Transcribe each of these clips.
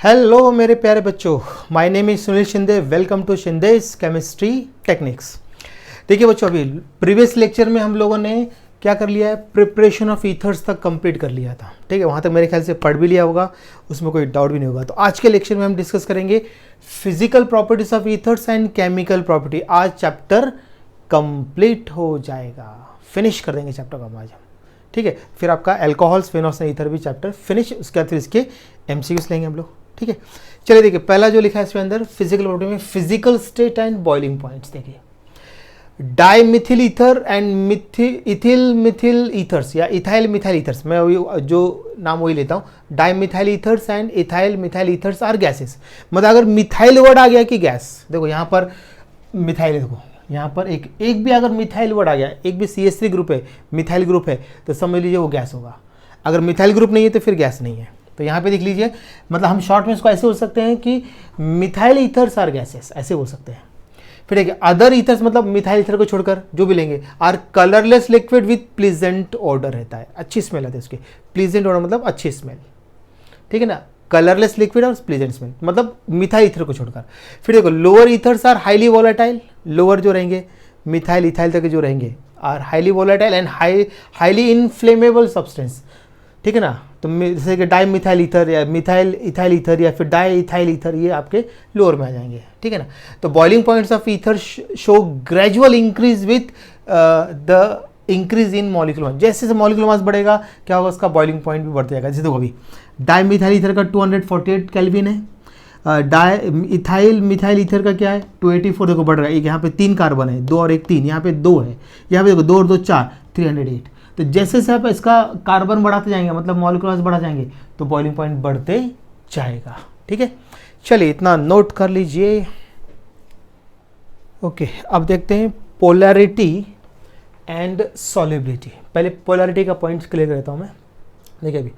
Hello मेरे प्यारे बच्चों, my name is Sunil Shinde. Welcome to Shinde's chemistry techniques. देखिए बच्चों, अभी प्रीवियस लेक्चर में हम लोगों ने क्या कर लिया है, प्रिपरेशन ऑफ ईथर्स तक कंप्लीट कर लिया था। ठीक है, वहाँ तक मेरे ख्याल से पढ़ भी लिया होगा, उसमें कोई डाउट भी नहीं होगा। तो आज के लेक्चर में हम डिस्कस करेंगे physical properties of ethers and chemical property. आज चैप्टर कंप्लीट हो जाएगा, फिनिश कर देंगे चैप्टर का आज हम। ठीक है, फिर आपका एल्कोहल्स, फिनॉल्स एंड ईथर भी चैप्टर फिनिश। उसके बाद फिर इसके एमसीक्यूज लेंगे हम लोग। ठीक है, चलिए देखिए, पहला जो लिखा है इसके अंदर फिजिकल प्रॉपर्टी में physical state and boiling points. देखिए, dimethyl ether and ethyl methyl ethers या इथाइल मिथाइल ईथर्स, मैं वही जो नाम वही लेता हूँ। Dimethyl ethers and ethyl methyl ethers are gases. मतलब अगर मिथाइल वर्ड आ गया कि गैस, देखो यहाँ पर मिथाइल, देखो यहाँ पर एक भी अगर मिथाइल वर्ड आ गया, एक भी CH3 ग्रुप है, मिथाइल ग्रुप है, तो समझ लीजिए वो गैस होगा। अगर मिथाइल ग्रुप नहीं है तो फिर गैस नहीं है। तो यहाँ पे देख लीजिए, मतलब हम शॉर्ट में इसको ऐसे बोल सकते हैं कि मिथाइल ईथर्स आर गैसेस, ऐसे बोल सकते हैं। फिर देखिए, अदर ईथर्स मतलब मिथाइल ईथर को छोड़कर जो भी लेंगे, are colourless liquid with pleasant odour रहता है, अच्छी स्मेल आती है उसकी। प्लीजेंट ऑर्डर मतलब अच्छी स्मेल, ठीक है ना। कलरलेस लिक्विड और प्लीजेंट स्मेल मतलब मिथाइल ईथर को छोड़कर। फिर देखो, lower ethers are highly volatile. Lower जो रहेंगे मिथाइल इथाइल तक जो रहेंगे are highly volatile and highly inflammable substance. ठीक है ना। तो जैसे कि डाई मिथाइल ईथर या मिथाइल इथाइल ईथर या फिर डाई इथाइल ईथर, ये आपके लोअर में आ जाएंगे। ठीक है ना। तो boiling points of ether show gradual increase with the increase in molecular mass. जैसे जैसे मॉलिक्यूलर मास बढ़ेगा क्या होगा, उसका बॉइलिंग पॉइंट भी बढ़ता जाएगा। जैसे देखो, अभी डाई मिथाइल ईथर का 248 केल्विन है, डाई इथाइल मिथाइल ईथर का क्या है 284। देखो बढ़ रहा है, एक यहाँ पे 3 कार्बन है, 2 और 1 3, यहाँ पे 2 है, यहाँ पे देखो 2 और 2 4, 308। तो जैसे जैसे आप इसका कार्बन बढ़ाते जाएंगे, मतलब मॉलिक्यूलर मास बढ़ा जाएंगे, तो बॉइलिंग पॉइंट बढ़ते जाएगा। ठीक है, चलिए इतना नोट कर लीजिए। ओके, अब देखते हैं पोलैरिटी एंड सॉल्युबिलिटी। पहले पोलैरिटी का पॉइंट क्लियर करता हूँ मैं। देखिए, अभी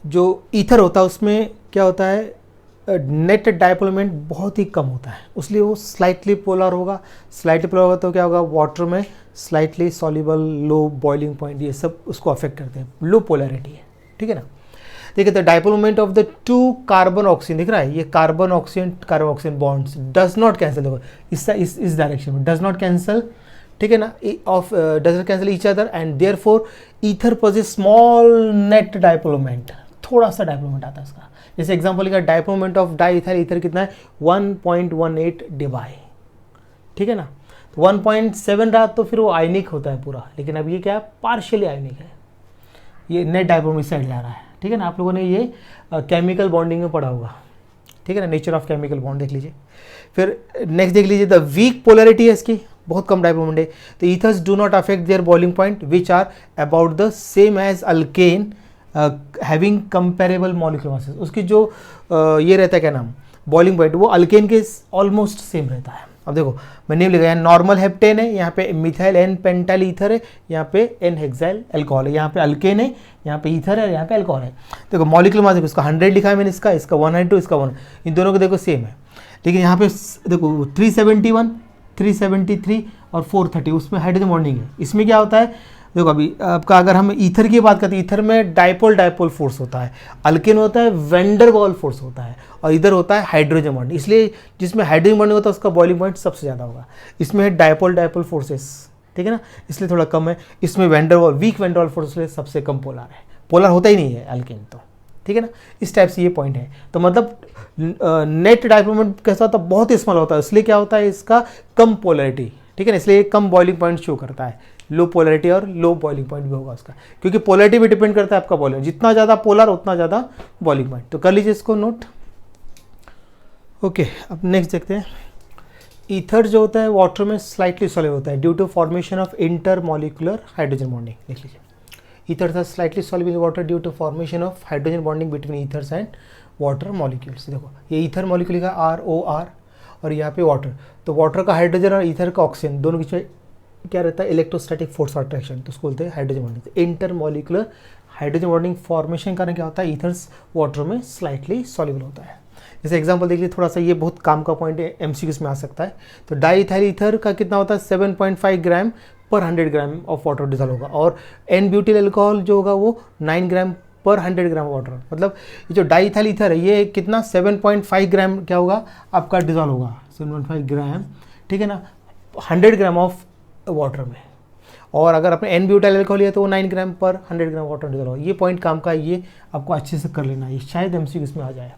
जो ईथर होता है उसमें क्या होता है, नेट डायपोल मोमेंट बहुत ही कम होता है, इसलिए वो स्लाइटली पोलर होगा। स्लाइटली पोलर होगा तो क्या होगा, वाटर में slightly soluble, low boiling point, ये सब उसको अफेक्ट करते हैं। लो पोलैरिटी है, ठीक है ना। देखिए, the dipole moment of the 2 carbon oxygen, दिख रहा है ये carbon oxygen bonds does not cancel. देखो इस डायरेक्शन में डज नॉट कैंसिल, ठीक है ना, of does not cancel each other and therefore ether possess small net dipole moment, थोड़ा सा डायपोल मोमेंट आता है इसका। जैसे एग्जांपल लिखा, dipole moment of di ethyl ether कितना है 1.18 डिबाई। ठीक है ना। तो 1.7 रहा तो फिर वो आयनिक होता है पूरा, लेकिन अब ये क्या है, पार्शियली आयनिक है। ये नेट डायपोल मोमेंट साइड ला रहा है। ठीक है ना, आप लोगों ने ये केमिकल बॉन्डिंग में पढ़ा होगा। ठीक है ना, नेचर ऑफ केमिकल बॉन्ड देख लीजिए। फिर नेक्स्ट देख लीजिए, द वीक पोलैरिटी है इसकी, बहुत कम डायपोल मोमेंट है। तो ethers do not affect their boiling point which are about the same as alkane having comparable molecular masses. उसकी जो ये रहता है क्या नाम, बॉइलिंग पॉइंट, वो अल्केन के ऑलमोस्ट सेम रहता है। अब देखो, मैं नेम लिखा, यहाँ नॉर्मल हेप्टेन है, यहाँ पे मिथाइल एन पेंटाइल ईथर है, यहाँ पे एन हेक्साइल अल्कोहल है, यहाँ पे अल्केन है, यहाँ पे ईथर है, यहाँ पे अल्कोहल है। देखो मॉलिक्यूलर मास देखो, इसका 100 लिखा है मैंने, इसका 102, इसका 1, इन दोनों को देखो सेम है। लेकिन यहाँ पे देखो 371, 373 और 430, उसमें हाइड्रोजन बॉन्डिंग है। इसमें क्या होता है, देखो अभी आपका अगर हम ईथर की बात करते हैं, ईथर में डायपोल फोर्स होता है, अल्केन होता है वैंडर वाल फोर्स होता है, और इधर होता है हाइड्रोजन बॉन्डिंग। इसलिए जिसमें हाइड्रोजन बॉन्डिंग होता है उसका बॉइलिंग पॉइंट सबसे ज़्यादा होगा। इसमें है डायपोल फोर्सेस, ठीक है ना, इसलिए थोड़ा कम है। इसमें वीक वैंडर वाल फोर्स इसलिए सबसे कम पोलर है, पोलर होता ही नहीं है अल्केन तो। ठीक है ना, इस टाइप से ये पॉइंट है। तो मतलब नेट डायपोल मोमेंट कैसा होता है, बहुत ही स्मॉल होता है, इसलिए क्या होता है, इसका कम पोलैरिटी। ठीक है ना, इसलिए कम बॉइलिंग पॉइंट शो करता है। लो पोलैरिटी और लो बॉइलिंग पॉइंट भी होगा उसका, क्योंकि पोलैरिटी भी डिपेंड करता है आपका बॉइलिंग, जितना ज़्यादा पोलर उतना ज़्यादा बॉइलिंग पॉइंट। तो कर लीजिए इसको नोट। ओके, अब नेक्स्ट देखते हैं। ईथर जो होता है वाटर में स्लाइटली सॉल्युबल होता है due to formation of intermolecular hydrogen bonding. देख लीजिए, ईथर था slightly soluble in water due to formation of hydrogen bonding between ethers and water molecules. देखो ये ईथर मॉलिक्यूल लिखा ROR और यहाँ पे वाटर। तो वाटर का हाइड्रोजन और ईथर का ऑक्सीजन दोनों के बीच में क्या रहता है, इलेक्ट्रोस्टैटिक फोर्स अट्रैक्शन, तो उसको बोलते हैं hydrogen bonding. Inter molecular hydrogen bonding formation कारण क्या होता है, ईथर्स वाटर में स्लाइटली सॉल्युबल होता है। जैसे एग्जांपल देख लीजिए, थोड़ा सा ये बहुत काम का पॉइंट है, MCQs में आ सकता है। तो डाई इथाइल ईथर का कितना होता है 7.5 ग्राम पर 100 ग्राम ऑफ वाटर डिजॉल्व होगा, और एन ब्यूटिल अल्कोहल जो होगा वो 9 ग्राम पर 100 ग्राम वाटर। मतलब ये जो डाईइथाइल ईथर है ये कितना 7.5 ग्राम क्या होगा आपका डिजॉल्व होगा, 7.5 ग्राम, ठीक है ना, 100 ग्राम ऑफ वाटर में। और अगर अपने एन ब्यूटाइल अल्कोहल लिया तो वो 9 ग्राम पर 100 ग्राम वाटर डिजॉल्व होगा। ये पॉइंट काम का है, ये आपको अच्छे से कर लेना है, ये शायद एमसीक्यू इसमें आ जाए।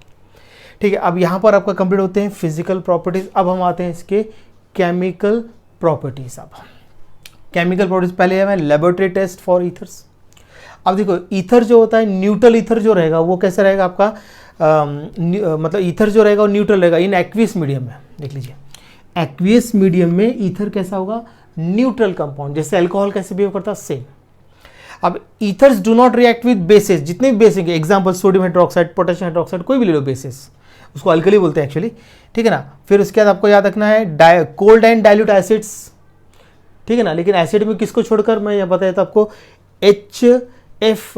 ठीक है, अब यहाँ पर आपका कंप्लीट होते हैं फिजिकल प्रॉपर्टीज। अब हम आते हैं इसके केमिकल प्रॉपर्टीज। अब केमिकल प्रॉपर्टीज पहले है लेबोरेटरी टेस्ट फॉर ईथर्स। अब देखो ईथर जो होता है, न्यूट्रल ईथर जो रहेगा वो कैसे रहेगा आपका, मतलब ईथर जो रहेगा वो न्यूट्रल रहेगा इन एक्वियस मीडियम में। देख लीजिए एक्वियस मीडियम में ईथर कैसा होगा, न्यूट्रल कंपाउंड, जैसे अल्कोहल कैसे बिहेव करता है सेम। अब ethers do not react with basis, जितने भी बेसिक है, example sodium hydroxide, potassium hydroxide, कोई भी ले लो बेसिस, उसको अल्कली बोलते हैं एक्चुअली, ठीक है ना। फिर उसके बाद आपको याद रखना है कोल्ड एंड डाइल्यूट एसिड्स, ठीक है ना। लेकिन एसिड में किसको छोड़कर मैं यह बताया था आपको, HF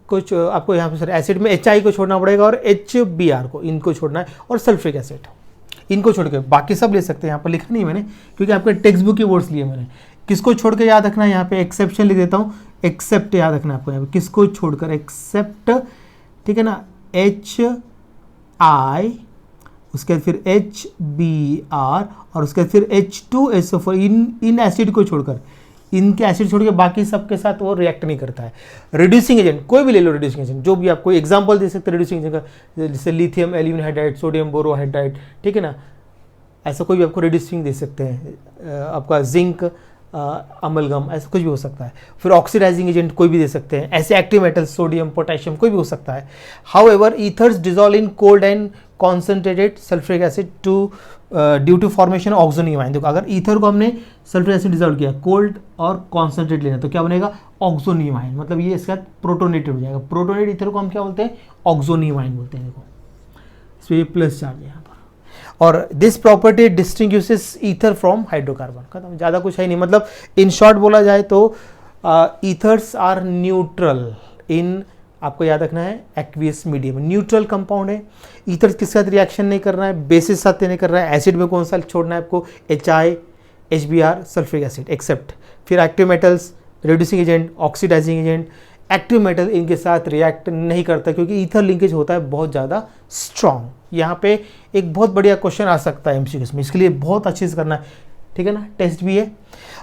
कुछ आपको यहाँ पे सर एसिड में HI को छोड़ना पड़ेगा और HBr को, इनको छोड़ना है, और सल्फ्रिक एसिड इनको छोड़ के बाकी सब ले सकते हैं। यहाँ पर लिखा नहीं मैंने क्योंकि आपके टेक्स्ट बुक की वर्ड्स लिए मैंने। किसको छोड़ के याद रखना है, यहाँ पे एक्सेप्शन लिख देता हूँ, एक्सेप्ट याद रखना है आपको यहाँ पे, किसको छोड़कर एक्सेप्ट, ठीक है ना, HI, उसके बाद फिर HBr और उसके बाद फिर H2SO4, इन एसिड को छोड़कर, इनके एसिड छोड़ के बाकी सबके साथ वो रिएक्ट नहीं करता है। रिड्यूसिंग एजेंट कोई भी ले लो, रिड्यूसिंग एजेंट जो भी आपको एग्जांपल दे सकते हैं रिड्यूसिंग एजेंट का, जैसे लिथियम एल्यूमिन हाइड्राइड, सोडियम बोरोहाइड्राइड, ठीक है ना, ऐसा कोई भी आपको रिड्यूसिंग दे सकते हैं, आपका जिंक अमलगम, ऐसा कुछ भी हो सकता है। फिर ऑक्सीडाइजिंग एजेंट कोई भी दे सकते हैं, ऐसे एक्टिव मेटल सोडियम पोटेशियम कोई भी हो सकता है। However ethers dissolve in cold and concentrated sulphuric acid due to formation of oxonium ion. देखो अगर ईथर को हमने सल्फ्रिक एसिड डिजॉल्व किया, कोल्ड और कॉन्सेंट्रेट लेना, तो क्या बनेगा, ऑक्सोनियम आयन, मतलब ये इसका प्रोटोनेटेड हो जाएगा। प्रोटोनेट ईथर को हम क्या बोलते हैं, ऑक्सोनियम आयन बोलते हैं। देखो इस पर प्लस चार्ज है यहाँ पर। और this property distinguishes ether from hydrocarbon. खत्म, ज़्यादा कुछ है नहीं। मतलब इन शॉर्ट बोला जाए तो ईथर्स आर न्यूट्रल इन, आपको याद रखना है, एक्वियस मीडियम, न्यूट्रल कंपाउंड है। ईथर्स किसके साथ रिएक्शन नहीं कर रहा है, बेसिस साथ नहीं कर रहा है, एसिड में कौन सा छोड़ना है आपको, HI, HBr, sulphuric acid, except. फिर active metals, reducing agent, oxidising agent, active metal इनके साथ रिएक्ट नहीं करता क्योंकि ईथर लिंकेज होता है बहुत ज़्यादा स्ट्रॉन्ग। यहाँ पे एक बहुत बढ़िया क्वेश्चन आ सकता है एमसीक्यूज में, इसके लिए बहुत अच्छे से करना है, ठीक है ना, टेस्ट भी है।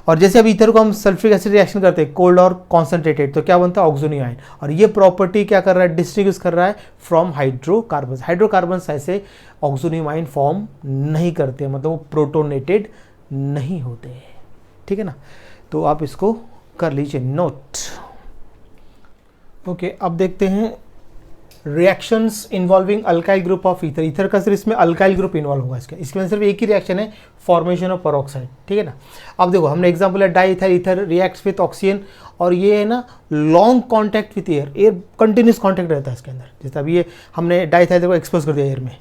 और जैसे अब ईथर को हम सल्फ्रिक एसिड रिएक्शन करते हैं कोल्ड और कॉन्सेंट्रेटेड, तो क्या बनता है, ऑक्सोनियम आयन। और ये प्रॉपर्टी क्या कर रहा है, डिस्टिंग्विश कर रहा है फ्रॉम हाइड्रोकार्बन। हाइड्रोकार्बन ऐसे ऑक्सोनियम आयन फॉर्म नहीं करते, मतलब वो प्रोटोनेटेड नहीं होते, ठीक है ना। तो आप इसको कर लीजिए नोट। ओके, अब देखते हैं reactions involving alkyl group of ether. Ether का सिर्फ इसमें अल्काइल ग्रुप इन्वॉल्व होगा, इसमें सिर्फ एक ही रिएक्शन है, फॉर्मेशन ऑफ पेरोक्साइड, ठीक है ना। अब देखो हमने एग्जांपल है diethyl ether reacts with oxygen, और ये है ना long contact with air, air continuous contact रहता है इसके अंदर। जैसे अभी ये हमने डाईइथाइल को एक्सपोज कर दिया एयर में,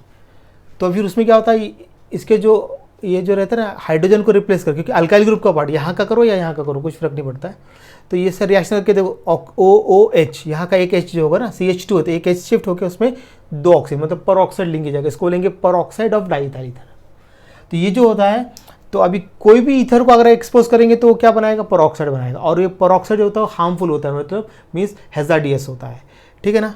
तो फिर उसमें क्या होता है, इसके जो ये जो रहता है ना हाइड्रोजन को रिप्लेस कर, क्योंकि अल्काइल ग्रुप का पार्ट यहाँ का करो या यहाँ का करो कुछ फर्क नहीं पड़ता है। तो ये सर रिएक्शन करके देखो OOH, यहाँ का एक H जो होगा ना CH2 होता है, एक H शिफ्ट होकर उसमें 2 ऑक्सीजन, मतलब पर ऑक्साइड लिंकेज जाएगा, इसको लेंगे पर ऑक्साइड ऑफ डाईइथाइल ईथर। तो ये जो होता है, तो अभी कोई भी ईथर को अगर एक्सपोज करेंगे तो वो क्या बनाएगा, पर ऑक्साइड बनाएगा। और ये पर ऑक्साइड जो होता है हार्मफुल होता है, मतलब मीन्स हैजार्डियस होता है, ठीक है ना।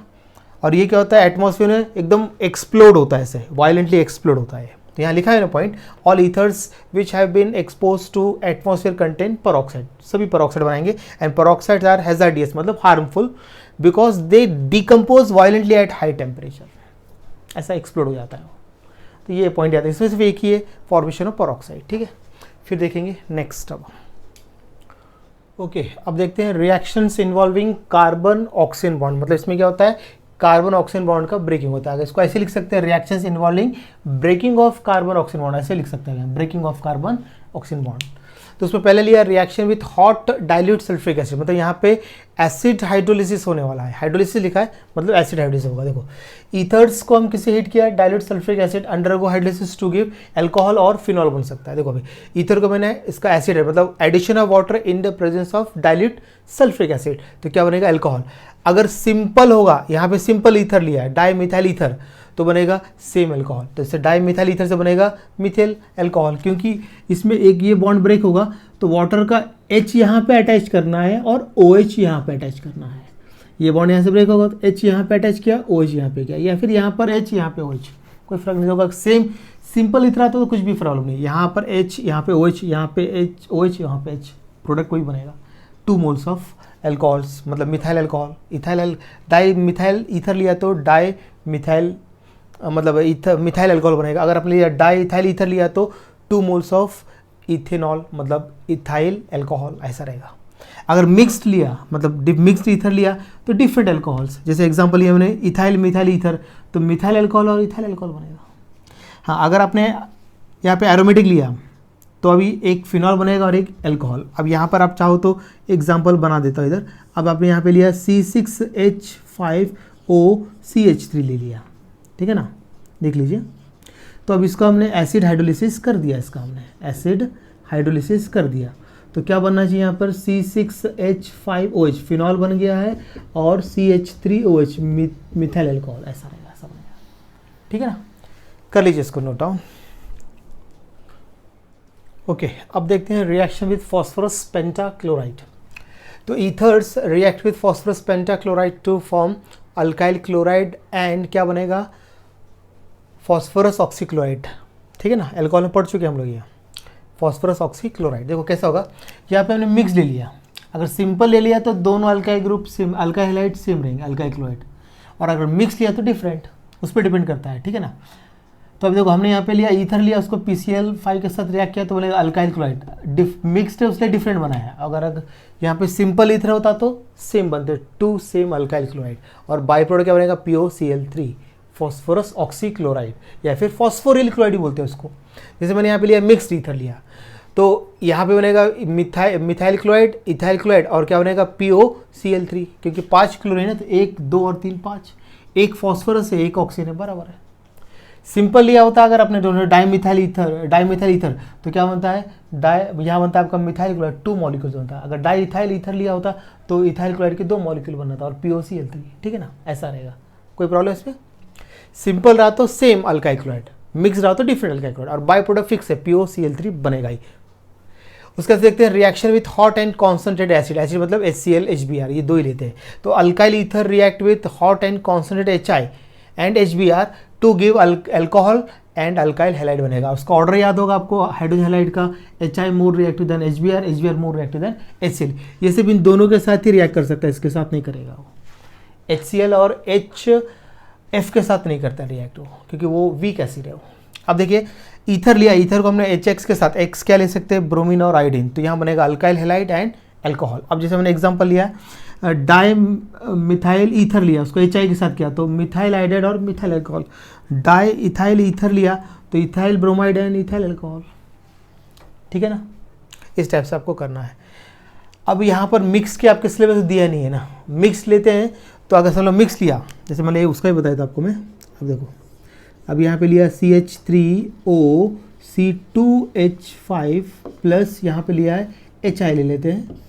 और ये क्या होता है, एटमॉस्फेयर में एकदम एक्सप्लोड होता है, ऐसे वायलेंटली एक्सप्लोड होता है। तो यहाँ लिखा है ना point, all ethers which have been expose to atmosphere contain peroxide, सभी परऑक्साइड बनाएंगे। एंड परऑक्साइड्स आर हैजार्डियस, मतलब harmful, because they decompose violently at high temperature, ऐसा एक्सप्लोड हो जाता है। तो ये पॉइंट आता है, इसमें सिर्फ एक ही है, फॉर्मेशन ऑफ परऑक्साइड, ठीक है। फिर देखेंगे नेक्स्ट। अब ओके, अब देखते हैं reactions involving carbon oxygen bond. मतलब इसमें क्या होता है, कार्बन ऑक्सीजन बॉन्ड का ब्रेकिंग होता है। इसको ऐसे लिख सकते हैं, reactions involving breaking of carbon oxygen bond, ऐसे लिख सकते हैं, breaking of carbon oxygen bond. तो उसमें पहले लिया reaction with hot dilute sulphuric acid, मतलब यहाँ पे एसिड हाइड्रोलिसिस होने वाला है। हाइड्रोलिसिस लिखा है मतलब एसिड हाइड्रोलिसिस होगा। देखो ईथर्स को हम किसे हीट किया, dilute sulphuric acid undergo hydrolysis to give alcohol और फिनॉल बन सकता है। देखो अभी ईथर को मैंने, इसका एसिड है, मतलब addition of water in the presence of dilute sulphuric acid, तो क्या बनेगा, अल्कोहल। अगर सिंपल होगा, यहाँ पे सिंपल ईथर लिया है, डाई मिथाइल ईथर, तो बनेगा सेम अल्कोहल। तो इससे डाई मिथाइल ईथर से बनेगा मिथाइल अल्कोहल, क्योंकि इसमें एक ये बॉन्ड ब्रेक होगा तो वाटर का H यहाँ पे अटैच करना है और OH यहाँ पे अटैच करना है। ये बॉन्ड यहाँ से ब्रेक होगा तो H यहाँ पे अटैच किया, OH यहाँ पे किया, या फिर यहाँ पर H यहाँ पे OH, कोई फर्क नहीं होगा। सेम सिंपल इथर आता तो कुछ भी प्रॉब्लम नहीं। यहाँ पर H, यहाँ पे OH, यहाँ पे H OH, यहाँ पे H, प्रोडक्ट कोई बनेगा। 2 मोल्स ऑफ एल्कोहल्स, मतलब methyl alcohol, ethyl die methyl ether लिया तो डाई मिथाइल मतलब मिथाइल एल्कोहल बनेगा। अगर आपने लिया डाई इथाइल ईथर लिया तो 2 मोल्स ऑफ इथेनॉल मतलब इथाइल एल्कोहल, ऐसा रहेगा। अगर मिक्स्ड लिया मतलब मिक्स्ड ईथर लिया तो डिफरेंट एल्कोहल्स, जैसे एग्जांपल लिया हमने इथाइल मिथाइल ईथर तो मिथाइल एल्कोहल और इथाइल एल्कोहल बनेगा। हाँ, अगर आपने यहाँ पे एरोमेटिक लिया तो अभी एक फिनॉल बनेगा और एक एल्कोहल। अब यहाँ पर आप चाहो तो एग्जांपल बना देता हूँ इधर। अब आपने यहाँ पे लिया C6H5OCH3 ले लिया, ठीक है ना, देख लीजिए। तो अब इसका हमने एसिड हाइड्रोलिसिस कर दिया, इसका हमने एसिड हाइड्रोलिसिस कर दिया तो क्या बनना चाहिए यहाँ पर C6H5OH फिनॉल बन गया है और CH3OH मिथाइल एल्कोहल, ऐसा रहेगा, ऐसा बनेगा, ठीक है ना। कर लीजिए इसको नोट डाउन। ओके, अब देखते हैं रिएक्शन विद फॉस्फोरस पेंटाक्लोराइड। तो ethers react with phosphorus pentachloride to form alkyl chloride and क्या बनेगा, फॉस्फोरस ऑक्सीक्लोराइड, ठीक है ना। एल्कोहल में पढ़ चुके हम लोग ये फॉस्फोरस ऑक्सीक्लोराइड। देखो कैसा होगा, यहाँ पे हमने मिक्स ले लिया। अगर सिंपल ले लिया तो दोनों alkyl group same, alkyl halide same रहेंगे, अल्काइल क्लोराइड। और अगर मिक्स लिया तो डिफरेंट, उस पर डिपेंड करता है, ठीक है ना। तो अब देखो हमने यहाँ पे लिया ईथर लिया, उसको PCl5 के साथ रिएक्ट किया तो बोलेगा अल्काइल क्लोराइड। मिक्स्ड है उसलिए डिफरेंट बना है। अगर यहाँ पे सिंपल ईथर होता तो सेम बनते, 2 सेम अल्काइल क्लोराइड। और बाई प्रोडक्ट क्या बनेगा, POCl3 फॉस्फोरस ऑक्सीक्लोराइड, या फिर फॉस्फोरिल क्लोराइड बोलते हैं उसको। जैसे मैंने यहाँ पे लिया मिक्स्ड ईथर लिया तो यहाँ पे बनेगा मिथाइल क्लोराइड, इथाइल क्लोराइड और क्या बनेगा POCl3, क्योंकि 5 क्लोरीन है तो 1 2 और 3 5, एक फॉस्फोरस है एक ऑक्सीजन है, बराबर है। सिंपल लिया होता अगर आपने दोनों डाईमिथाइल ईथर तो क्या बनता है, यहाँ बनता है आपका मिथाइल क्लोराइड, 2 मॉलिक्यूल्स बनता है। अगर डाई इथाइल ईथर लिया होता तो इथाइल क्लोराइड के 2 मॉलिक्यूल बनता था और POCl3, ठीक है ना, ऐसा रहेगा। कोई प्रॉब्लम इसमें? सिंपल रहा तो सेम अल्काइल क्लोराइड, मिक्स रहा तो डिफरेंट अल्काइल क्लोराइड, और बाय प्रोडक्ट फिक्स है POCl3 बनेगा ही। उसका देखते हैं reaction with hot and concentrated acid. Acid मतलब HCl HBr, ये 2 ही लेते हैं। तो alkyl ether react with hot and concentrated HI and HBr to give alcohol and alkyl halide बनेगा। उसका ऑर्डर याद होगा आपको हाइड्रोजन हैलाइड का, HI more reactive than HBr, HBr more reactive than HCl। ये सिर्फ इन दोनों के साथ ही रिएक्ट कर सकता है, इसके साथ नहीं करेगा वो। HCl और HF के साथ नहीं करता रिएक्ट वो, क्योंकि वो वीक एसिड है वो। अब देखिए ईथर लिया, ईथर को हमने HX के साथ, X क्या ले सकते हैं, ब्रोमीन और आयोडीन, तो यहाँ बनेगा अल्काइल हैलाइड एंड अल्कोहल। अब जैसे मैंने एग्जांपल लिया डाई मिथाइल ईथर लिया, उसको HI के साथ किया तो मिथाइल आयोडाइड और methyl alcohol. Di ethyl ether लिया तो ethyl bromide and ethyl alcohol, ठीक है ना। इस टाइप से आपको करना है। अब यहाँ पर मिक्स के आपके सिलेबस दिया नहीं है ना, मिक्स लेते हैं तो अगर चलो मिक्स लिया, जैसे मैंने उसका ही बताया था आपको मैं। अब देखो अब यहाँ पे लिया CH3O C2H5 प्लस यहाँ पे लिया है HI ले लेते हैं।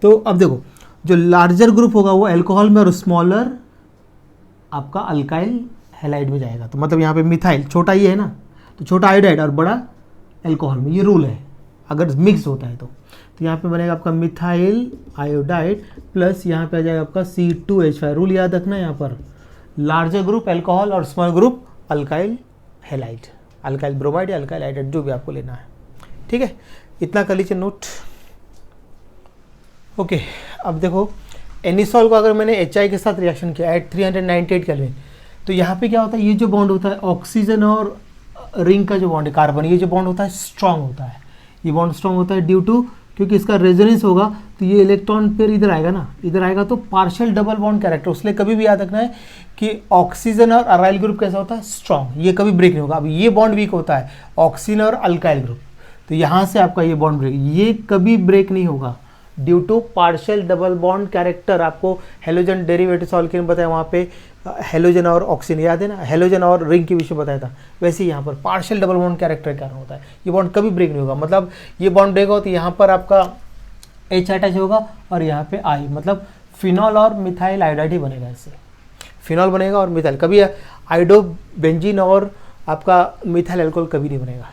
तो अब देखो जो लार्जर ग्रुप होगा वो अल्कोहल में और स्मॉलर आपका अल्काइल हैलाइड में जाएगा। तो मतलब यहाँ पे मिथाइल छोटा ही है ना, तो छोटा आयोडाइड और बड़ा अल्कोहल में, ये रूल है अगर मिक्स होता है तो यहाँ पे बनेगा आपका मिथाइल आयोडाइड प्लस यहाँ पे आ जाएगा आपका C2H5। रूल याद रखना है यहाँ पर, लार्जर ग्रुप अल्कोहल और small group alkyl halide, alkyl bromide या अल्काइल हाइड्राइड जो भी आपको लेना है, ठीक है। इतना कर लीजिए नोट। ओके, अब देखो एनिसॉल को अगर मैंने HI के साथ रिएक्शन किया एट 398 केल्विन, तो यहाँ पे क्या होता है, ये जो बॉन्ड होता है ऑक्सीजन और रिंग का जो बॉन्ड है कार्बन, ये जो बॉन्ड होता है स्ट्रांग होता है। ये बॉन्ड स्ट्रांग होता है ड्यू टू, क्योंकि इसका रेजोनेंस होगा तो ये इलेक्ट्रॉन पेयर इधर आएगा ना, इधर आएगा तो पार्शियल डबल बॉन्ड कैरेक्टर। उसलिए कभी भी याद रखना है कि ऑक्सीजन और अराइल ग्रुप कैसा होता है, स्ट्रांग, ये कभी ब्रेक नहीं होगा। अब ये बॉन्ड वीक होता है ऑक्सीजन और अल्काइल ग्रुप, तो यहाँ से आपका ये बॉन्ड ब्रेक, ये कभी ब्रेक नहीं होगा due to partial double bond character. आपको हेलोजन डेरिवेटिव सॉल्व के बताया, वहाँ पे हेलोजन और ऑक्सीजन याद है ना, हेलोजन और रिंग के विषय बताया था। वैसे ही यहाँ पर पार्शियल डबल बॉन्ड कैरेक्टर के कारण होता है, ये बॉन्ड कभी ब्रेक नहीं होगा। मतलब ये बॉन्ड ब्रेक हो तो यहाँ पर आपका H अटैच होगा और यहाँ पे I, मतलब फिनॉल और मिथाइल आयोडाइड ही बनेगा। इससे फिनॉल बनेगा और मिथाइल, कभी आयोडो बेंजीन और आपका मिथाइल अल्कोहल कभी नहीं बनेगा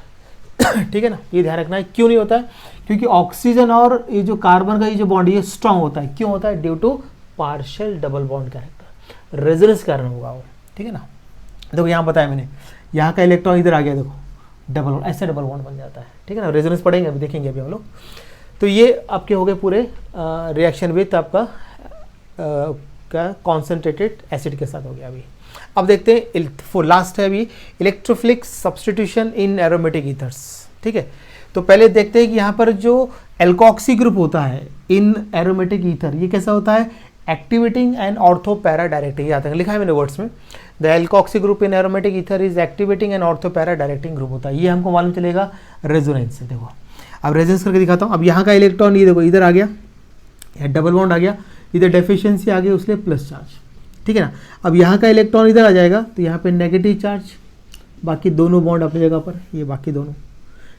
ठीक है ना। ये ध्यान रखना है। क्यों नहीं होता है, क्योंकि ऑक्सीजन और ये जो कार्बन का ये जो बॉन्ड ये स्ट्रांग होता है। क्यों होता है, due to partial double bond character, resonance कारण होगा वो, ठीक है ना। देखो यहाँ बताया मैंने, यहाँ का इलेक्ट्रॉन इधर आ गया, देखो डबल बॉन्ड, ऐसे डबल बॉन्ड बन जाता है, ठीक है ना। रेजोनेंस पढ़ेंगे अभी, देखेंगे अभी हम लोग। तो ये आपके हो गए पूरे रिएक्शन विथ आपका का कॉन्सेंट्रेटेड एसिड के साथ हो गया अभी। अब देखते हैं लास्ट है अभी इलेक्ट्रोफिलिक सब्स्टिट्यूशन इन एरोमेटिक ईथर्स, ठीक है। तो पहले देखते हैं कि यहाँ पर जो एल्कोक्सी ग्रुप होता है इन एरोमेटिक ईथर, ये कैसा होता है, activating and ortho para directing, यहाँ तक लिखा है मैंने वर्ड्स में। The alkoxy group in aromatic ether is activating and ortho para directing group होता है, ये हमको मालूम चलेगा रेजोनेंस से। देखो अब रेजोनेंस करके दिखाता हूँ। अब यहाँ का इलेक्ट्रॉन ये देखो इधर आ गया, यहाँ डबल बॉन्ड आ गया, इधर डेफिशिएंसी आ गई उसके प्लस चार्ज, ठीक है ना। अब यहाँ का इलेक्ट्रॉन इधर आ जाएगा तो यहाँ पे नेगेटिव चार्ज, बाकी दोनों बॉन्ड अपनी जगह पर, ये बाकी दोनों,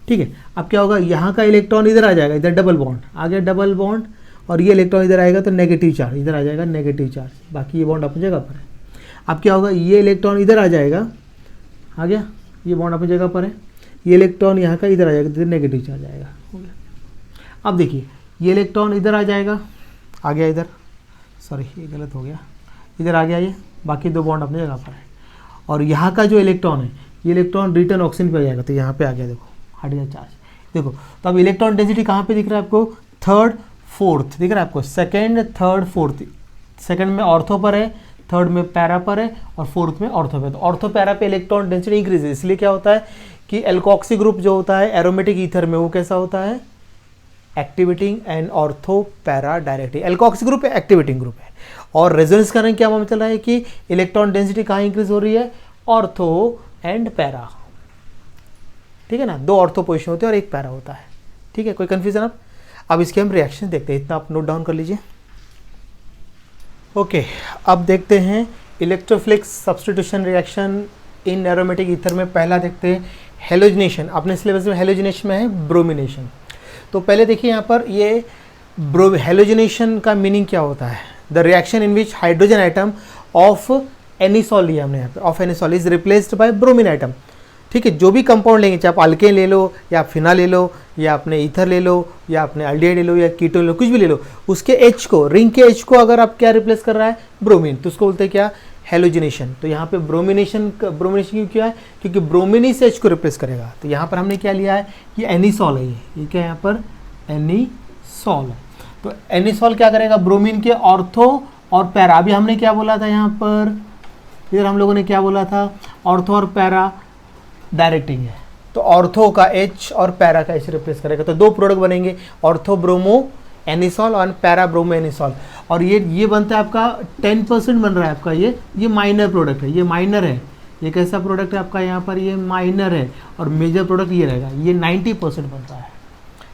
ठीक है। अब क्या होगा, यहाँ का इलेक्ट्रॉन इधर आ जाएगा, इधर डबल बॉन्ड आ गया, डबल बॉन्ड, और ये इलेक्ट्रॉन इधर आएगा तो नेगेटिव चार्ज, इधर आ जाएगा नेगेटिव चार्ज, बाकी ये बॉन्ड अपनी जगह पर है। अब क्या होगा, ये इलेक्ट्रॉन इधर आ जाएगा, आ गया, ये बॉन्ड अपनी जगह पर है, ये इलेक्ट्रॉन यहाँ का इधर आ जाएगा तो नेगेटिव चार्ज आएगा, हो गया। अब देखिए ये इलेक्ट्रॉन इधर आ जाएगा, आ गया इधर, सॉरी ये गलत हो गया, इधर आ गया ये, बाकी दो बॉन्ड अपनी जगह पर है। और यहाँ का जो इलेक्ट्रॉन है, ये इलेक्ट्रॉन रिटर्न ऑक्सीजन पे आ जाएगा तो यहाँ पे आ गया, देखो हट गया चार्ज। देखो तो अब इलेक्ट्रॉन डेंसिटी कहाँ पे दिख रहा है आपको, थर्ड फोर्थ दिख रहा है आपको, सेकेंड थर्ड फोर्थ, सेकेंड में ऑर्थो पर है, थर्ड में पैरा पर है, और फोर्थ में ऑर्थो पे। तो ऑर्थो पैरा पे इलेक्ट्रॉन डेंसिटी इंक्रीज है, इसलिए क्या होता है कि एल्कोक्सी ग्रुप जो होता है एरोमेटिक ईथर में वो कैसा होता है, activating and ortho para directing. Alkoxy group activating group है, और रेजोनेंस कारण क्या मालूम चल रहा है कि इलेक्ट्रॉन डेंसिटी कहाँ इंक्रीज हो रही है, ऑर्थो एंड पैरा, ठीक है ना। दो ऑर्थो पोजिशन होते हैं और एक पैरा होता है, ठीक है। कोई कंफ्यूजन अब इसके हम रिएक्शन देखते हैं, इतना आप नोट डाउन कर लीजिए। ओके अब देखते हैं electrophilic substitution reaction in aromatic ether में। पहला देखते हैं हेलोजिनेशन, अपने सिलेबस में हेलोजिनेशन में है ब्रोमिनेशन। तो पहले देखिए यहाँ पर ये हेलोजिनेशन का मीनिंग क्या होता है, the reaction in which hydrogen atom of anisole लिया हमने यहाँ पे, of anisole is replaced bye bromine item, ठीक है। जो भी कंपाउंड लेंगे, चाहे आप अल्केन ले लो या फिनॉल ले लो या अपने ईथर ले लो या अपने एल्डिहाइड ले लो या कीटोन ले लो, कुछ भी ले लो, उसके एच को, रिंग के एच को अगर आप क्या रिप्लेस कर रहा है, ब्रोमीन, तो उसको बोलते हैं क्या, हेलोजिनेशन। तो यहाँ पे ब्रोमिनेशन क्यों किया है, क्योंकि ब्रोमीन इस एच को रिप्लेस करेगा। तो यहाँ पर हमने क्या लिया है, ये एनिसॉल है, ये क्या है यहाँ पर एनिसॉल है। तो एनिसॉल क्या करेगा, ब्रोमीन के ऑर्थो और पैरा, अभी हमने क्या बोला था यहाँ पर, इधर हम लोगों ने क्या बोला था, ऑर्थो और पैरा डायरेक्टिंग है, तो ऑर्थो का एच और पैरा का एच रिप्लेस करेगा, तो दो प्रोडक्ट बनेंगे, ऑर्थो ब्रोमो एनिसॉल और पैरा ब्रोमो एनिसॉल। और ये बनता है आपका 10% बन रहा है आपका, ये माइनर प्रोडक्ट है, ये माइनर है, ये कैसा प्रोडक्ट है आपका यहाँ पर, ये माइनर है, और मेजर प्रोडक्ट ये रहेगा, ये 90% बनता है,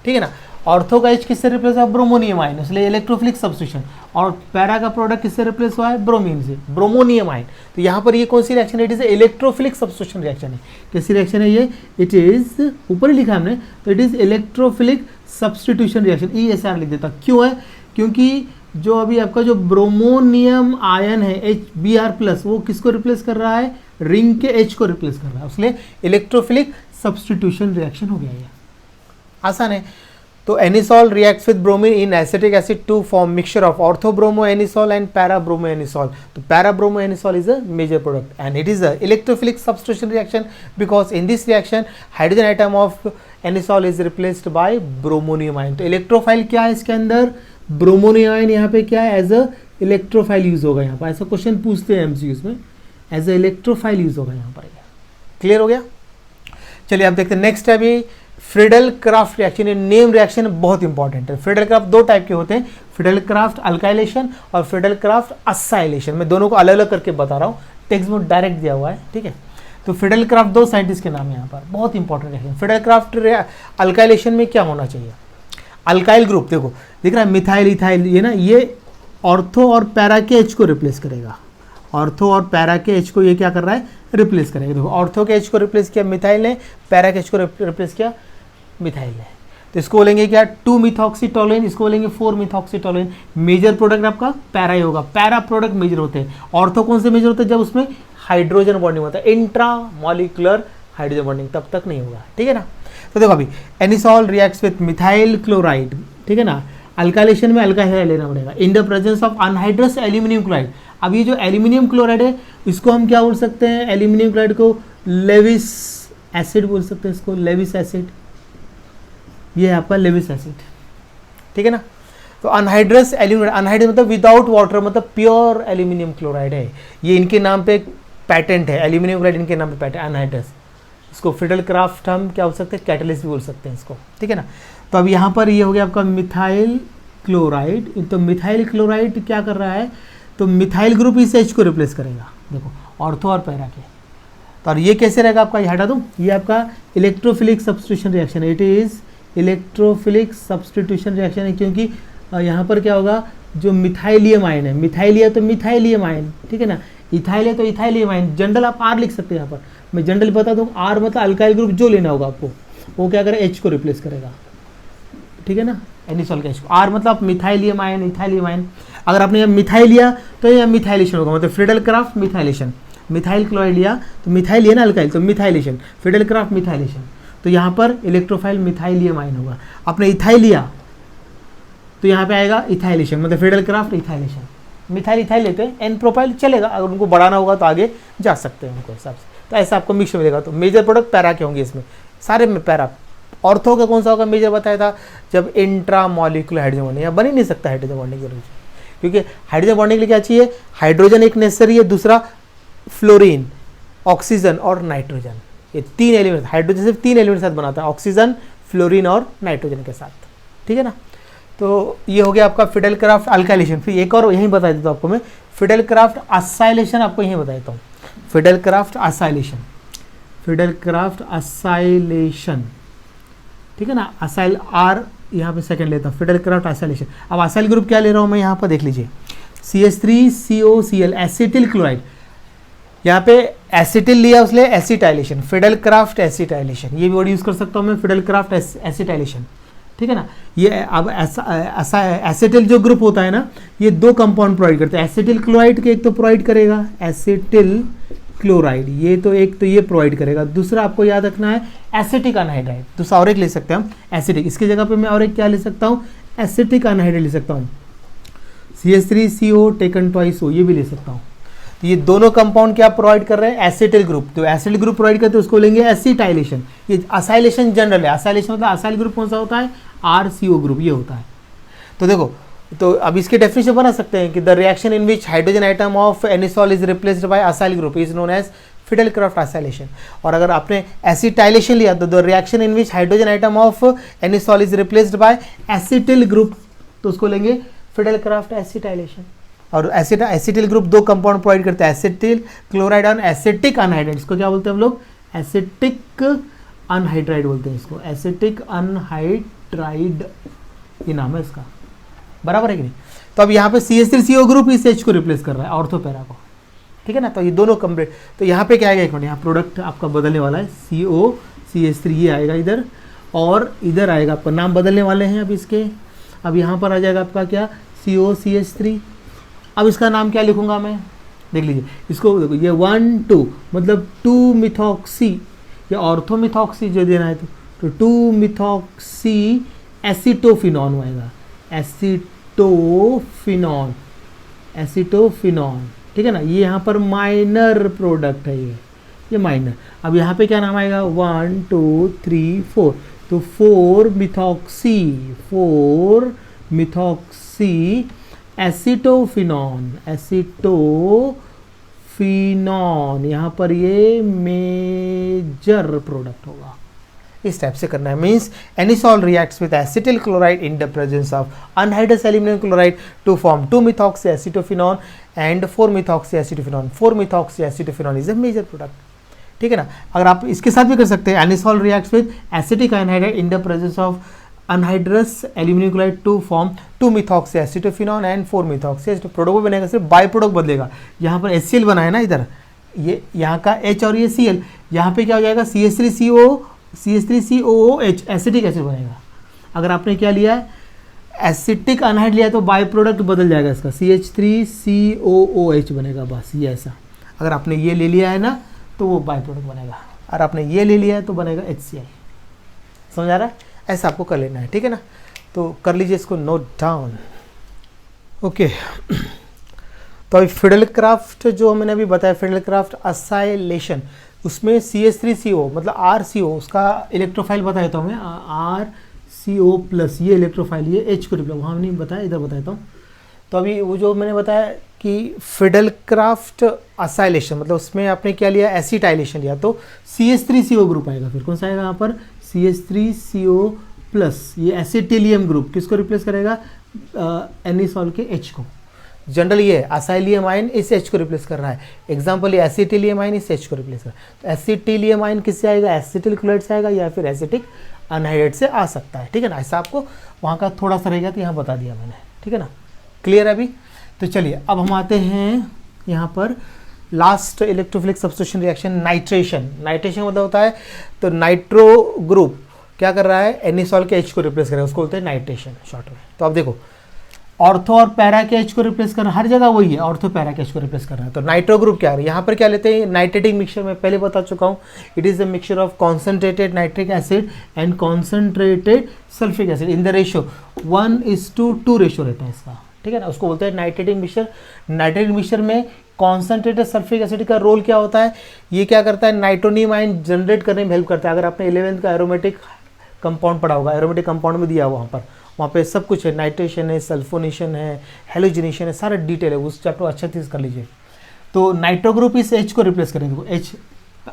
ठीक है ना। ऑर्थो का एच किससे रिप्लेस हुआ, ब्रोमोनियम आयन, इसलिए इलेक्ट्रोफिलिक सब्स्टिट्यूशन। और पैरा का प्रोडक्ट किससे रिप्लेस हुआ है, ब्रोमीन से, ब्रोमोनियम आयन। तो यहाँ पर ये कौन सी रिएक्शन है, it is electrophilic substitution reaction है। कैसी रिएक्शन है ये, इट इज, ऊपर ही लिखा हमने, तो it is electrophilic substitution reaction, ESR लिख देता। क्यों है, क्योंकि जो अभी आपका जो ब्रोमोनियम आयन है Br+, वो किसको रिप्लेस कर रहा है, रिंग के H को रिप्लेस कर रहा है, इसलिए इलेक्ट्रोफिलिक सब्स्टिट्यूशन रिएक्शन हो गया। ये आसान है। तो anisole reacts with bromine in acetic acid to form mixture of orthobromo anisole and parabromo anisole. तो parabromo anisole is a major product and it is a electrophilic substitution reaction because in this reaction hydrogen atom of anisole is replaced by bromonium ion. तो electrophile क्या है इसके अंदर, bromonium ion यहाँ पे क्या है, एज अ इलेक्ट्रोफाइल यूज होगा। यहाँ पर ऐसा क्वेश्चन पूछते हैं एमसीक्यूज में, एज अ इलेक्ट्रोफाइल यूज होगा यहाँ पर। क्लियर हो गया। चलिए अब देखते हैं नेक्स्ट है अभी Friedel craft reaction. Name reaction बहुत इंपॉर्टेंट है। फ्रीडल क्राफ्ट दो टाइप के होते हैं, फ्रीडल क्राफ्ट अल्काइलेशन और फ्रीडल क्राफ्ट असाइलेशन। मैं दोनों को अलग अलग करके बता रहा हूँ, टेक्स्ट में डायरेक्ट दिया हुआ है, ठीक है। तो फ्रीडल क्राफ्ट दो साइंटिस्ट के नाम है यहाँ पर, बहुत important reaction. Friedel craft alkylation में क्या होना चाहिए, अल्काइल ग्रुप देखो दिख रहा है, मिथाइल इथाइल, ये ना, ये ऑर्थो और पैरा के एच को रिप्लेस करेगा, ऑर्थो और पैरा के एच को ये क्या कर रहा है, रिप्लेस करेगा। देखो ऑर्थो के एच को रिप्लेस किया मिथाइल ने, पैरा के एच को रिप्लेस किया मिथाइल ने। तो इसको बोलेंगे क्या, 2-मिथॉक्सीटोलिन, इसको बोलेंगे 4-मिथॉक्सीटोलिन। मेजर प्रोडक्ट आपका पैरा ही होगा, पैरा प्रोडक्ट मेजर होते हैं। ऑर्थो कौन से मेजर होते हैं, जब उसमें हाइड्रोजन बॉन्डिंग होता है, इंट्रा मॉलिक्यूलर हाइड्रोजन बॉन्डिंग, तब तक नहीं होगा, ठीक है ना। तो देखो अभी anisole reacts with methyl chloride, ठीक है ना, अल्काइलेशन में अल्काइल हाइड्राइड लेना पड़ेगा इन the presence of anhydrous aluminium chloride. अब ये जो एल्यूमिनियम क्लोराइड है इसको हम क्या बोल सकते हैं, एल्यूमिनियम क्लोराइड को लेविस एसिड बोल सकते हैं, इसको लेविस एसिड, ये है आपका लेविस एसिड, ठीक है ना। तो अनहाइड्रस एल्यूमिनियम, अनहाइड्रस मतलब विदाउट वाटर, मतलब प्योर एल्यूमिनियम क्लोराइड है, ये इनके नाम पे पैटेंट है, एल्यूमिनियम क्लोराइड इनके नाम पे पैटेंट अनहाइड्रस। इसको फिडेल क्राफ्ट हम क्या बोल सकते हैं, कैटलिस्ट भी बोल सकते हैं इसको, ठीक है ना। तो अब यहाँ पर ये हो गया आपका मिथाइल क्लोराइड। तो मिथाइल क्लोराइड क्या कर रहा है, तो मिथाइल ग्रुप इस H को रिप्लेस करेगा, देखो ऑर्थो और पैरा के। तो और ये कैसे रहेगा आपका, ये हटा दूँ, ये आपका electrophilic substitution reaction, it is electrophilic substitution reaction है, क्योंकि यहाँ पर क्या होगा, जो मिथाइलियम आयन है, मिथाइलिया तो मिथाइलियम आयन, ठीक है ना, इथाइल है तो इथाइलियम आयन, जनरल आप R लिख सकते हैं यहाँ पर, मैं जनरल बता दूँ, R मतलब अल्काइल ग्रुप जो लेना होगा आपको, वो क्या करेगा, H को रिप्लेस करेगा, ठीक है ना, एनिसॉल के H को। R मतलब मिथाइलियम आयन, इथाइलियम आयन, अगर आपने यहाँ मिथाइल लिया तो यहाँ मिथाइलेशन होगा, मतलब Fidel craft methylation, methyl chloride लिया तो मिथाइल लिया ना अल्काइल, तो मिथाइलेशन, फिडेल क्राफ्ट मिथाइलेशन, तो यहाँ पर इलेक्ट्रोफाइल मिथाइलियम आयन होगा। आपने इथाइल लिया तो यहाँ पे आएगा इथाइलेशन, मतलब फिडेल क्राफ्ट इथाइलेशन, मिथाइल इथाइल लेते हैं, एन प्रोपाइल चलेगा, अगर उनको बढ़ाना होगा तो आगे जा सकते हैं उनको हिसाब से। तो ऐसा आपको मिक्स मिलेगा। तो मेजर प्रोडक्ट पैरा के होंगे इसमें सारे में, पैरा। ऑर्थो का कौन सा होगा मेजर बताया था, जब इंट्रा मॉलिक्यूलर हाइड्रोजन बॉन्डिंग, यहाँ बन ही नहीं सकता हाइड्रोजन बॉन्डिंग की, क्योंकि हाइड्रोजन बॉन्डिंग के लिए क्या चाहिए, हाइड्रोजन एक नेसेसरी है, दूसरा फ्लोरीन, ऑक्सीजन और नाइट्रोजन, ये 3 एलिमेंट, हाइड्रोजन सिर्फ 3 एलिमेंट के साथ बनाता है, ऑक्सीजन, फ्लोरीन और नाइट्रोजन के साथ, ठीक है ना। तो ये हो गया आपका फिडेल क्राफ्ट अल्काइलेशन। फिर एक और यहीं बता देता हूँ आपको मैं, फिडेल क्राफ्ट असाइलेशन आपको यहीं बता देता हूँ, Fidel Crafts acylation, Fidel Crafts acylation, ठीक है ना, असाइल R यहाँ पे सेकंड लेता हूँ, फिडेल क्राफ्ट असाइलेशन। अब असाइल ग्रुप क्या ले रहा हूँ मैं यहाँ पर, देख लीजिए, CH3COCl एसिटिल क्लोराइड, यहाँ पे एसिटिल लिया उसने एसिटाइलेशन, फिडेल क्राफ्ट एसिटाइलेशन, ये भी वर्ड यूज कर सकता हूँ मैं, फिडेल क्राफ्ट एसिटाइलेशन, ठीक है ना। ये अब ऐसा एसिटिल जो ग्रुप होता है ना, ये 2 कंपाउंड प्रोवाइड करते हैं, एसिटिल क्लोराइड के एक तो प्रोवाइड करेगा एसिटिल क्लोराइड, ये तो एक तो ये प्रोवाइड करेगा, दूसरा आपको याद रखना है एसिटिक अनहाइड्राइड, दूसरा और एक ले सकते हैं हम एसिटिक, इसकी जगह पे मैं और एक क्या ले सकता हूँ, एसिटिक अनहाइड्राइड ले सकता हूँ, CH3CO टेकन ट्वाइस O, ये भी ले सकता हूँ। तो ये दोनों कंपाउंड क्या प्रोवाइड कर रहे हैं, एसिटिल ग्रुप, तो एसिटिल ग्रुप प्रोवाइड करते हैं उसको लेंगे एसिटाइलेशन। ये असाइलेशन जनरल है, असाइलेशन मतलब असाइल ग्रुप कौन सा होता है, RCO ग्रुप, ये होता है। तो देखो, तो अब इसके डेफिनेशन बना सकते हैं कि the reaction in which hydrogen atom of anisole is replaced by acyl group is known as Friedel Crafts acylation. और अगर आपने एसिटाइलेशन लिया तो the reaction in which hydrogen atom of anisole is replaced by acetyl group, तो उसको लेंगे Friedel Crafts acetylation. और acetyl group 2 compound provide करते हैं, एसिटिल क्लोराइड और एसिटिक अनहाइड्राइड, इसको क्या बोलते हैं हम लोग, एसिटिक अनहाइड्राइड बोलते हैं इसको, एसिटिक अनहाइड्राइड, ये नाम है इसका, बराबर है कि नहीं। तो अब यहाँ पे CH3CO ग्रुप इस H को रिप्लेस कर रहा है, ऑर्थो पैरा को, ठीक है ना। तो ये दोनों कंप्लीट, तो यहाँ पे क्या आएगा, एक मिनट, यहाँ प्रोडक्ट आपका बदलने वाला है, CO CH3 ये आएगा इधर, और इधर आएगा आपका, नाम बदलने वाले हैं अब इसके। अब यहाँ पर आ जाएगा आपका क्या, CO CH3। अब इसका नाम क्या लिखूंगा मैं, देख लीजिए इसको, देखो ये 1 2 मतलब 2 मिथॉक्सी, ये ऑर्थो मिथॉक्सी जो देना है, तो 2 मिथॉक्सी एसिटोफिनॉन आएगा, एसिटोफिनॉन, एसिटोफिनॉन, ठीक है ना। ये यहाँ पर माइनर प्रोडक्ट है, ये माइनर। अब यहाँ पे क्या नाम आएगा, 1 2 3 4, तो 4 मिथॉक्सी एसिटोफिनॉन, एसिटोफिनॉन, यहाँ पर ये मेजर प्रोडक्ट होगा। इस टाइप से करना है, means anisole reacts with acetyl chloride in the presence of anhydrous aluminium chloride to form 2 methoxy acetophenone and 4 methoxy acetophenone. 4 methoxy acetophenone is a major product, ठीक है ना। अगर आप इसके साथ भी कर सकते हैं, anisole reacts with acetic anhydride in the presence of anhydrous aluminium chloride to form 2 methoxy acetophenone and 4 methoxy aceto. Product बनेगा, सिर्फ बाई प्रोडक्ट बदलेगा। यहाँ पर HCl बना है ना इधर, ये यहाँ का H और ये Cl, यहाँ पे क्या हो जाएगा, CH3COOH एसिटिक एसिड बनेगा। अगर आपने क्या लिया है, एसिटिक अनहाइड लिया है, तो बाई प्रोडक्ट बदल जाएगा इसका, CH3COOH बनेगा, बस ये ऐसा। अगर आपने ये ले लिया है ना तो वो बाई प्रोडक्ट बनेगा, और आपने ये ले लिया है तो बनेगा HCl। समझ आ रहा है, ऐसा आपको कर लेना है, ठीक है ना। तो कर लीजिए इसको नोट डाउन। ओके, तो अभी फिडेलक्राफ्ट जो मैंने अभी बताया, फिडेलक्राफ्ट असाइलेशन, उसमें CH3CO मतलब RCO, उसका इलेक्ट्रोफाइल बताया था मैं, RCO प्लस, ये इलेक्ट्रोफाइल, ये H को रिप्लाई, वहाँ नहीं बताया, इधर बताता हूँ। तो अभी वो जो मैंने बताया कि फिडेलक्राफ्ट असाइलेशन मतलब उसमें आपने क्या लिया, एसिटाइलेशन लिया, तो CH3CO ग्रुप आएगा, फिर कौन सा आएगा यहाँ पर, CH3CO प्लस, ये एसिटिलियम ग्रुप किसको रिप्लेस करेगा, एनिसॉल के H को। जनरल ये असाइलियम आयन इस H को रिप्लेस कर रहा है, एग्जाम्पल ये एसिटिलियम आयन इस H को रिप्लेस कर रहा है। तो एसिटिलियम आयन किससे आएगा, एसिटिल क्लोराइड से आएगा या फिर एसिटिक अनहाइड्राइड से आ सकता है, ठीक है ना। ऐसा आपको वहाँ का थोड़ा सा रहेगा तो यहाँ बता दिया मैंने, ठीक है ना, क्लियर है अभी। तो चलिए अब हम आते हैं यहाँ पर last electrophilic substitution reaction, nitration. Nitration मतलब होता है, तो नाइट्रो ग्रुप क्या कर रहा है, एनिसॉल के H को रिप्लेस कर रहा है, उसको बोलते हैं नाइट्रेशन शॉर्ट में। तो अब देखो ऑर्थो और पैरा के H को रिप्लेस कर रहा है, हर जगह वही है, ऑर्थो पैरा के H को रिप्लेस कर रहा है। तो नाइट्रो ग्रुप क्या है, यहाँ पर क्या लेते हैं, नाइट्रेटिक मिक्सचर में पहले बता चुका हूँ, it is the mixture of concentrated nitric acid and concentrated sulphuric acid in the ratio 1:2 ratio रहता है इसका, ठीक है ना, उसको बोलते हैं नाइट्रेटिक मिक्सचर। नाइट्रेटिक मिक्सचर में कॉन्सेंट्रेटेड सल्फ्रिक एसिड का रोल क्या होता है, ये क्या करता है, नाइट्रोनियम आयन जनरेट करने में हेल्प करता है। अगर आपने 11th का एरोमेटिक कंपाउंड पढ़ा होगा, एरोमेटिक कंपाउंड में दिया हुआ वहाँ पे सब कुछ है, नाइट्रेशन है, सल्फोनेशन है, हेलोजिनेशन है, सारा डिटेल है, उस चैप्टर अच्छा चीज़ कर लीजिए। तो नाइट्रो ग्रुप इस H को रिप्लेस करेंगे, H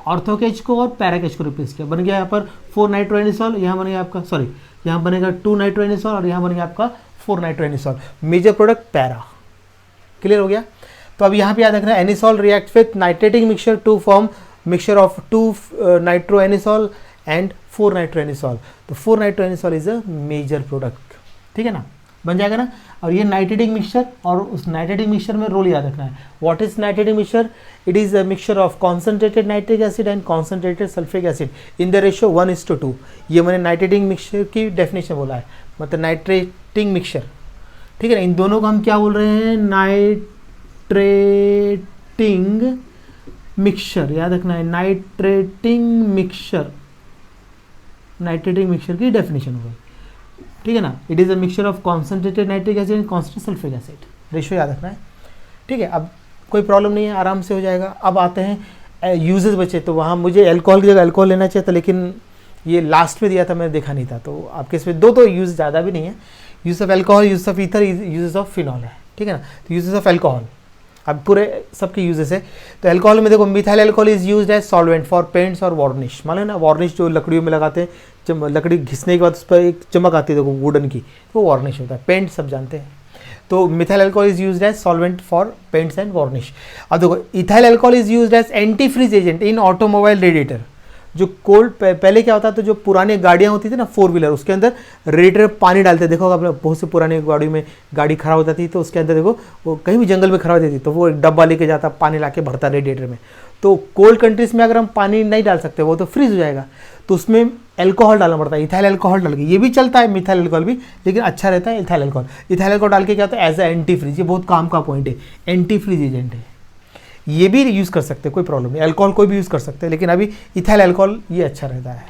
ऑर्थो के H को और पैरा के H को रिप्लेस किया, बन गया यहाँ पर 4 नाइट्रोएनिसॉल, यहाँ बनेगा आपका, सॉरी यहाँ बनेगा 2 नाइट्रोएनिसॉल और यहाँ बनेगा आपका 4 nitroanisole, major product para, clear हो गया। तो अब यहाँ पे याद रखना, anisole react with nitrating mixture to form mixture of 2 nitroanisole and 4 nitroanisole. तो 4 nitroanisole is a major product, ठीक है ना, बन जाएगा ना। और ये नाइट्रेटिक मिक्सचर, और उस नाइट्रेटिक मिक्सचर में रोल याद रखना है, what is nitrating mixture, it is a mixture of concentrated nitric acid and concentrated sulphuric acid in the ratio 1:2। ये मैंने नाइट्रेटिक मिक्सचर की डेफिनेशन बोला है, मतलब नाइट्रेटिंग मिक्सचर, ठीक है ना। इन दोनों को हम क्या बोल रहे हैं, नाइट्रेटिंग मिक्सचर, याद रखना है, नाइट्रेटिंग मिक्सचर, नाइट्रेटिक मिक्सचर की डेफिनेशन होगी, ठीक है ना। It is a mixture of concentrated nitric acid and concentrated sulphuric acid, ratio याद रखना है, ठीक है। अब कोई प्रॉब्लम नहीं है, आराम से हो जाएगा। अब आते हैं यूजेस बचे, तो वहाँ मुझे अल्कोहल की जगह अल्कोहल लेना चाहिए था, लेकिन ये लास्ट में दिया था, मैंने देखा नहीं था, तो आपके इसमें दो यूज़ ज़्यादा भी नहीं है, use of alcohol, use of ether, uses of phenol है, ठीक है ना। तो यूजेस ऑफ अल्कोहल अब पूरे सबके यूजेस है। तो अल्कोहल में देखो, methyl alcohol is used as solvent for paints और वार्निश, मालूम ना, वार्निश जो लकड़ियों में लगाते हैं, जब लकड़ी घिसने के बाद उस पर एक चमक आती है देखो वुडन की, वो वार्निश होता है, पेंट सब जानते हैं। तो methyl alcohol is used as solvent for paints and varnish. अब देखो ethyl alcohol is used as antifreeze agent in automobile radiator. जो कोल्ड पहले क्या होता था, तो जो पुरानी गाड़ियाँ होती थी ना 4 व्हीलर, उसके अंदर रेडिएटर पानी डालते, देखो आपने बहुत से पुरानी गाड़ी में गाड़ी खराब होती थी, तो उसके अंदर देखो वो कहीं भी जंगल में खराब होती थी, तो वो एक डब्बा लेके जाता, पानी ला के भरता रेडिएटर में। तो कोल्ड कंट्रीज में अगर हम पानी नहीं डाल सकते, वो तो फ्रीज हो जाएगा, तो उसमें अल्कोहल डालना पड़ता है, इथाइल अल्कोहल डाल के। ये भी चलता है मिथाइल अल्कोहल भी, लेकिन अच्छा रहता है इथाइल अल्कोहल। इथाइल अल्कोहल डाल के क्या होता है, एज ए एंटी फ्रीज, ये बहुत काम का पॉइंट है, एंटी फ्रीज एजेंट है, ये भी यूज़ कर सकते हैं, कोई प्रॉब्लम नहीं, अल्कोहल कोई भी यूज़ कर सकते हैं, लेकिन अभी इथाइल अल्कोहल ये अच्छा रहता है,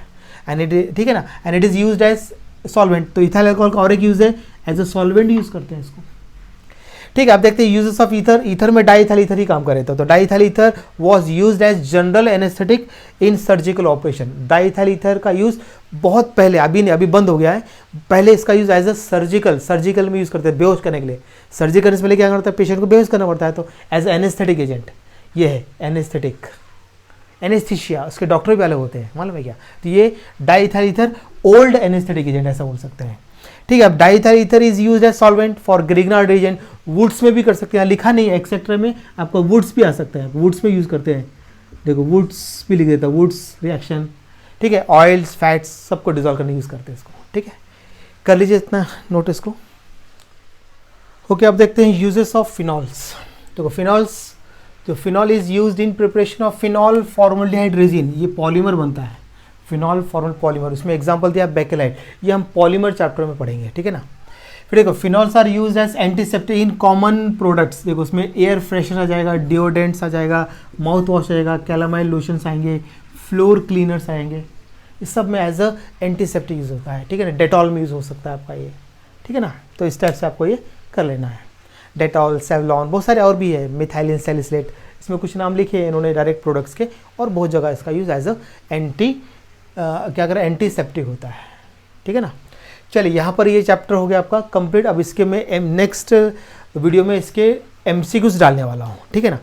एंड इट, ठीक है ना, and it is used as solvent. तो इथाइल अल्कोहल का और एक यूज़ है, एज अ सॉल्वेंट यूज़ करते हैं इसको, ठीक है। आप देखते हैं यूजेस ऑफ ईथर, ईथर में डाईइथाइल ईथर ही काम कर रहे थे। तो diethyl ether was used as general anaesthetic in surgical operation. Diethyl ether का यूज़ बहुत पहले, अभी नहीं, अभी बंद हो गया है, पहले इसका यूज़ एज अ सर्जिकल में यूज़ करते हैं, बेहोश करने के लिए। सर्जिकल से पहले क्या करता है, पेशेंट को बेहोश करना पड़ता है, तो एज एनेस्थेटिक एजेंट ये है, एनेस्थेटिक, एनेस्थीशिया, उसके डॉक्टर भी अलग होते हैं, मालूम है क्या। तो ये diethyl ether old anaesthetic agent ऐसा बोल सकते हैं, ठीक है। अब diethyl ether is used as solvent for Grignard reagent, Wurtz में भी कर सकते हैं, लिखा नहीं है एक्सेट्रा में, आपको वुड्स भी आ सकता है, वुड्स में यूज़ करते हैं, देखो वुड्स भी लिख देता है, वुड्स रिएक्शन, ठीक है। ऑयल्स, फैट्स सबको डिजोल्व करने यूज़ करते हैं इसको, ठीक है, कर लीजिए इतना नोटिस को। ओके, अब देखते हैं यूजेस ऑफ फिनॉल्स। देखो फिनॉल्स, तो phenol is used in preparation of phenol formaldehyde resin, ये पॉलीमर बनता है, फिनॉल फॉर्मल पॉलीमर, उसमें एग्जांपल दिया बेकेलाइट, ये हम पॉलीमर चैप्टर में पढ़ेंगे, ठीक है ना। फिर देखो phenols are used as antiseptic in common products, देखो उसमें एयर फ्रेशनर आ जाएगा, डिओडेंट्स आ जाएगा, माउथ वॉश आएगा, कैलामाइल लोशंस आएंगे, फ्लोर क्लीनर्स आएंगे, इस सब में एज अ एंटीसेप्टिक यूज़ होता है, ठीक है ना। डेटॉल में यूज़ हो सकता है आपका ये, ठीक है ना। तो इस टाइप से आपको ये कर लेना है। डेटॉल, सेवलॉन, बहुत सारे और भी है, मिथाइलिन सैलिसिलेट, इसमें कुछ नाम लिखे हैं इन्होंने डायरेक्ट प्रोडक्ट्स के, और बहुत जगह इसका यूज़ एज अ क्या करें एंटीसेप्टिक होता है, ठीक है ना। चलिए यहाँ पर ये चैप्टर हो गया आपका कंप्लीट। अब इसके मैं नेक्स्ट वीडियो में इसके MCQs डालने वाला हूँ, ठीक है ना।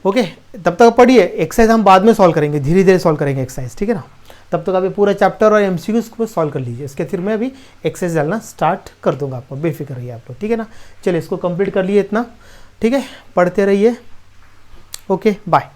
ओके, तब तक पढ़िए, एक्सरसाइज हम बाद में सॉल्व करेंगे, धीरे धीरे सॉल्व करेंगे एक्सरसाइज, ठीक है ना। तब तक अभी पूरा चैप्टर और MCQs को सॉल्व कर लीजिए, इसके फिर मैं अभी एक्सरसाइज डालना स्टार्ट कर दूंगा आपको, बेफिक्र रहिए आप लोग, ठीक है ना। चलिए इसको कंप्लीट कर लिए इतना, ठीक है, पढ़ते रहिए। Okay, bye.